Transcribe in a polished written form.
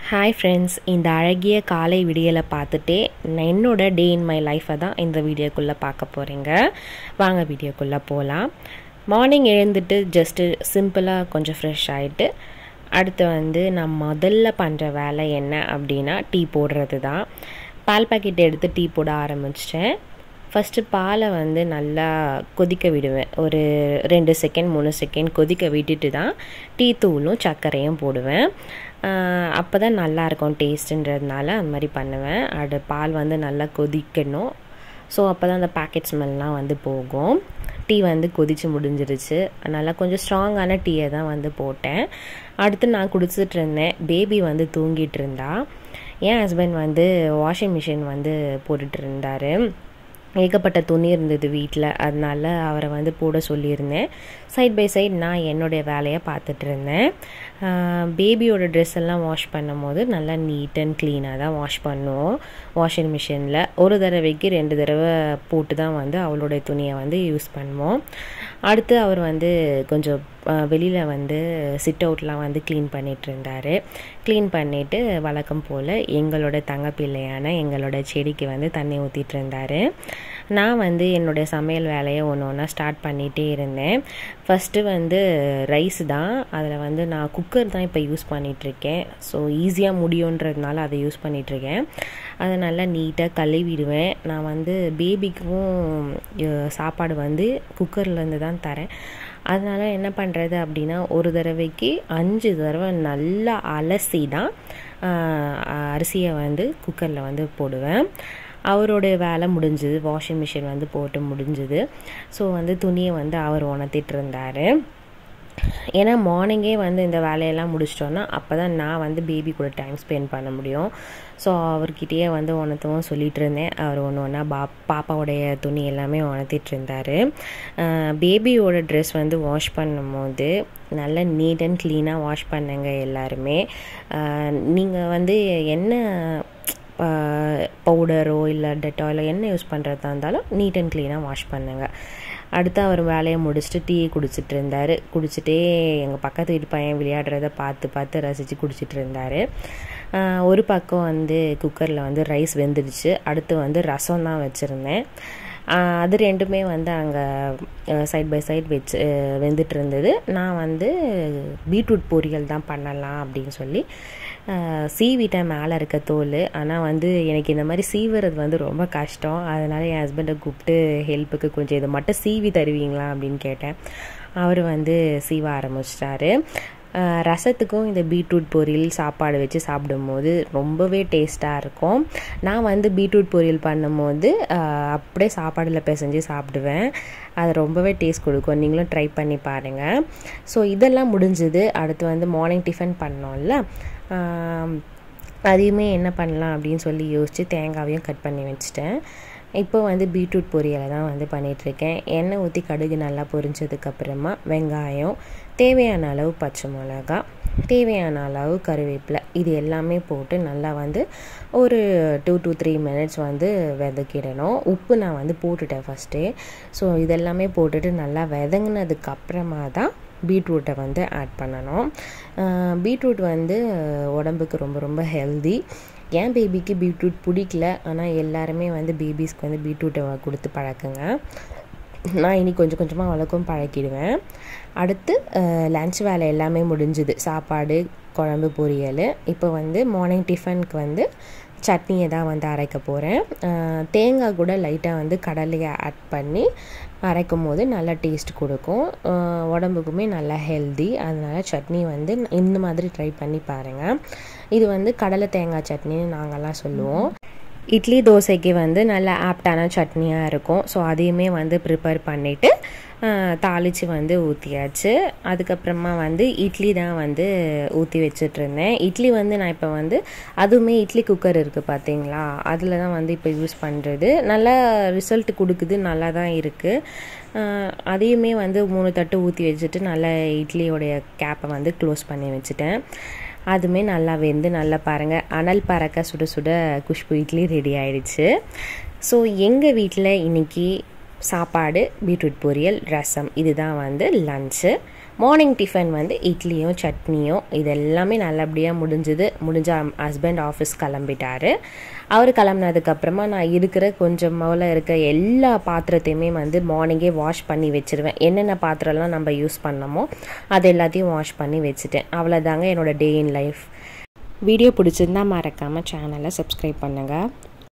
Hi friends, இந்த அழகிய காலை விடியலை பார்த்துட்டே என்னோட டே இன் மை லைஃப்பை தான் இந்த வீடியோக்குள்ளே பார்க்க போகிறீங்க. வாங்க வீடியோக்குள்ளே போகலாம். மார்னிங் எழுந்துட்டு ஜஸ்ட்டு சிம்பிளாக கொஞ்சம் ஃப்ரெஷ் ஆகிட்டு அடுத்து நான் முதல்ல பண்ணுற வேலை என்ன அப்படின்னா டீ போடுறது தான். பால் பாக்கெட் எடுத்து டீ போட ஆரம்பிச்சிட்டேன். ஃபஸ்ட்டு பாலை நல்லா கொதிக்க விடுவேன். ஒரு 2 செகண்ட் 3 செகண்ட் கொதிக்க விட்டுட்டு தான் டீ தூளும் சர்க்கரையும் போடுவேன். அப்போ தான் நல்லாயிருக்கும் டேஸ்ட்டுன்றதுனால அந்த மாதிரி பண்ணுவேன். பால் நல்லா கொதிக்கணும். ஸோ அப்போ தான் அந்த பேக்கெட் ஸ்மெல்லாம் போகும். டீ கொதித்து முடிஞ்சிருச்சு. நல்லா கொஞ்சம் ஸ்ட்ராங்கான டீயை தான் போட்டேன். அடுத்து நான் குடிச்சிட்டு இருந்தேன். பேபி தூங்கிட்டு இருந்தா. என் ஹஸ்பண்ட் வாஷிங் மிஷின் போட்டுட்டு இருந்தார். ஏகப்பட்ட துணி இருந்தது வீட்டில், அதனால அவரை போட சொல்லியிருந்தேன். சைட் பை சைட் நான் என்னுடைய வேலையை பார்த்துட்டு இருந்தேன். பேபியோட ட்ரெஸ் எல்லாம் வாஷ் பண்ணும் போது நல்லா நீட் அண்ட் க்ளீனாக தான் வாஷ் பண்ணுவோம் வாஷிங் மிஷினில். ஒரு தடவைக்கு 2 தடவை போட்டு தான் அவளுடைய துணியை யூஸ் பண்ணுவோம். அடுத்து அவர் கொஞ்சம் வெளியில் சிட் அவுட்லாம் க்ளீன் பண்ணிகிட்டு இருந்தார். க்ளீன் பண்ணிவிட்டு வழக்கம் போல் எங்களோட தங்க பிள்ளையான எங்களோட செடிக்கு தண்ணி ஊற்றிட்டு இருந்தார். நான் என்னுடைய சமையல் வேலையை ஒன்று ஒன்றா ஸ்டார்ட் பண்ணிகிட்டே இருந்தேன். ஃபஸ்ட்டு ரைஸ் தான். அதில் நான் குக்கர் தான் இப்போ யூஸ் பண்ணிகிட்ருக்கேன். ஸோ ஈஸியாக முடியுன்றதுனால அதை யூஸ் பண்ணிகிட்ருக்கேன். அதை நல்லா நீட்டாக கழுவிடுவேன். நான் பேபிக்கும் சாப்பாடு குக்கர்லேருந்து தான் தரேன். அதனால் என்ன பண்ணுறது அப்படின்னா ஒரு தடவைக்கு 5 தடவை நல்லா அலசி தான் அரிசியை குக்கரில் போடுவேன். அவருடைய வேலை முடிஞ்சுது. வாஷிங் மிஷின் போட்டு முடிஞ்சுது. ஸோ துணியை அவர் உணர்த்திட்டு இருந்தார். ஏன்னா மார்னிங்கே இந்த வேலையெல்லாம் முடிச்சிட்டோன்னா அப்போ தான் நான் பேபி கூட டைம் ஸ்பெண்ட் பண்ண முடியும். ஸோ அவர்கிட்டயே உணர்த்தவும் சொல்லிகிட்டு இருந்தேன். அவர் ஒன்று ஒன்றா பாப்பாவுடைய துணி எல்லாமே உணர்த்திட்டு இருந்தார். பேபியோட ட்ரெஸ் வாஷ் பண்ணும் போது நல்லா நீட் அண்ட் க்ளீனாக வாஷ் பண்ணுங்க எல்லாருமே. நீங்கள் என்ன பவுடரோ இல்லை டெட்டாலோ என்ன யூஸ் பண்ணுறதா இருந்தாலும் நீட் அண்ட் க்ளீனாக வாஷ் பண்ணுங்கள். அடுத்து அவர் வேலையை முடிச்சுட்டு டீ குடிச்சிட்டு இருந்தார். குடிச்சிட்டே எங்கள் பக்கத்து வீட்டு பையன் விளையாடுறத பார்த்து ரசித்து குடிச்சிட்டு இருந்தார். ஒரு பக்கம் குக்கரில் ரைஸ் வெந்துடுச்சு. அடுத்து ரசம் தான் வச்சுருந்தேன். அது ரெண்டுமே அங்கே சைட் பை சைட் வச்சு வெந்துட்டு இருந்தது. நான் பீட்ரூட் பொரியல் தான் பண்ணலாம் அப்படின்னு சொல்லி சீவிட்டேன் மேலே இருக்க தோல். ஆனால் எனக்கு இந்த மாதிரி சீவுறது ரொம்ப கஷ்டம். அதனால் என் ஹஸ்பண்டை கூப்பிட்டு ஹெல்ப்புக்கு கொஞ்சம் இதை மட்டும் சீவி தருவீங்களா அப்படின்னு கேட்டேன். அவர் சீவ ஆரம்பிச்சிட்டாரு. ரசத்துக்கும் இந்த பீட்ரூட் பொரியல் சாப்பாடு வச்சு சாப்பிடும்போது ரொம்பவே டேஸ்ட்டாக இருக்கும். நான் பீட்ரூட் பொரியல் பண்ணும்போது அப்படியே சாப்பாடில் பிசைஞ்சு சாப்பிடுவேன். அது ரொம்பவே டேஸ்ட் கொடுக்கும். நீங்களும் ட்ரை பண்ணி பாருங்கள். ஸோ இதெல்லாம் முடிஞ்சுது. அடுத்து மார்னிங் டிஃபன் பண்ணோம்ல, அதையுமே என்ன பண்ணலாம் அப்படின்னு சொல்லி யோசித்து தேங்காவையும் கட் பண்ணி வச்சுட்டேன். இப்போ பீட்ரூட் பொரியலை தான் பண்ணிகிட்ருக்கேன். எண்ணெய் ஊற்றி கடுகு நல்லா பொரிஞ்சதுக்கப்புறமா வெங்காயம், தேவையான அளவு பச்சை மிளகா, தேவையான அளவு கருவேப்பிலை, இது எல்லாமே போட்டு நல்லா ஒரு 2 to 3 மினிட்ஸ் வதக்கிடணும். உப்பு நான் போட்டுட்டேன் ஃபஸ்ட்டே. ஸோ இதெல்லாமே போட்டுட்டு நல்லா வதங்கினதுக்கப்புறமா தான் பீட்ரூட்டை ஆட் பண்ணணும். பீட்ரூட் உடம்புக்கு ரொம்ப ரொம்ப ஹெல்தி. என் பேபிக்கு பீட்ரூட் பிடிக்கல. ஆனால் எல்லாருமே பேபிஸ்க்கு பீட்ரூட்டை கொடுத்து பழக்குங்க. நான் இனி கொஞ்சம் கொஞ்சமாக வளர்க்கும் பழக்கிடுவேன். அடுத்து லன்ச் வேலை எல்லாமே முடிஞ்சுது. சாப்பாடு, குழம்பு, பொரியல். இப்போ மார்னிங் டிஃபனுக்கு சட்னியை தான் அரைக்க போகிறேன். தேங்காய் கூட லைட்டாக கடலையை ஆட் பண்ணி அரைக்கும் போது நல்லா டேஸ்ட் கொடுக்கும். உடம்புக்குமே நல்லா ஹெல்தி. அதனால் சட்னி இந்த மாதிரி ட்ரை பண்ணி பாருங்கள். இது கடலை தேங்காய் சட்னின்னு நாங்கள்லாம் சொல்லுவோம். இட்லி தோசைக்கு நல்லா ஆப்டான சட்னியாக இருக்கும். ஸோ அதையுமே ப்ரிப்பேர் பண்ணிவிட்டு தாளித்து ஊற்றியாச்சு. அதுக்கப்புறமா இட்லி தான் ஊற்றி வச்சிட்ருந்தேன். இட்லி நான் இப்போ அதுவுமே இட்லி குக்கர் இருக்குது பார்த்தீங்களா, அதில் தான் இப்போ யூஸ் பண்ணுறது. நல்லா ரிசல்ட் கொடுக்குது, நல்லா தான் இருக்குது. அதையுமே 3 தட்டு ஊற்றி வச்சுட்டு நல்லா இட்லியோடைய கேப்பை க்ளோஸ் பண்ணி வச்சுட்டேன். அதுவுமே நல்லா வெந்து நல்லா பாருங்கள் அனல் பறக்க சுட சுட குஷ்பு இட்லி ரெடி ஆயிடுச்சு. ஸோ எங்கள் வீட்டில் இன்றைக்கி சாப்பாடு, பீட்ரூட் பொரியல், ரசம், இதுதான் லன்ச்சு. மார்னிங் டிஃபன் வந்து இட்லியும் சட்னியும் இது எல்லாமே நல்லபடியாக முடிஞ்ச ஹஸ்பண்ட் ஆஃபீஸ் கிளம்பிட்டாரு. அவர் கிளம்புனதுக்கப்புறமா நான் இருக்கிற கொஞ்சம் போல் இருக்க எல்லா பாத்திரத்தையுமே வந்து மார்னிங்கே வாஷ் பண்ணி வச்சுருவேன். என்னென்ன பாத்திரம்லாம் நம்ம யூஸ் பண்ணமோ அது எல்லாத்தையும் வாஷ் பண்ணி வச்சுட்டேன். அவ்வளோதாங்க என்னோடய டே இன் லைஃப். வீடியோ பிடிச்சிருந்தா மறக்காமல் சேனலை சப்ஸ்கிரைப் பண்ணுங்கள்.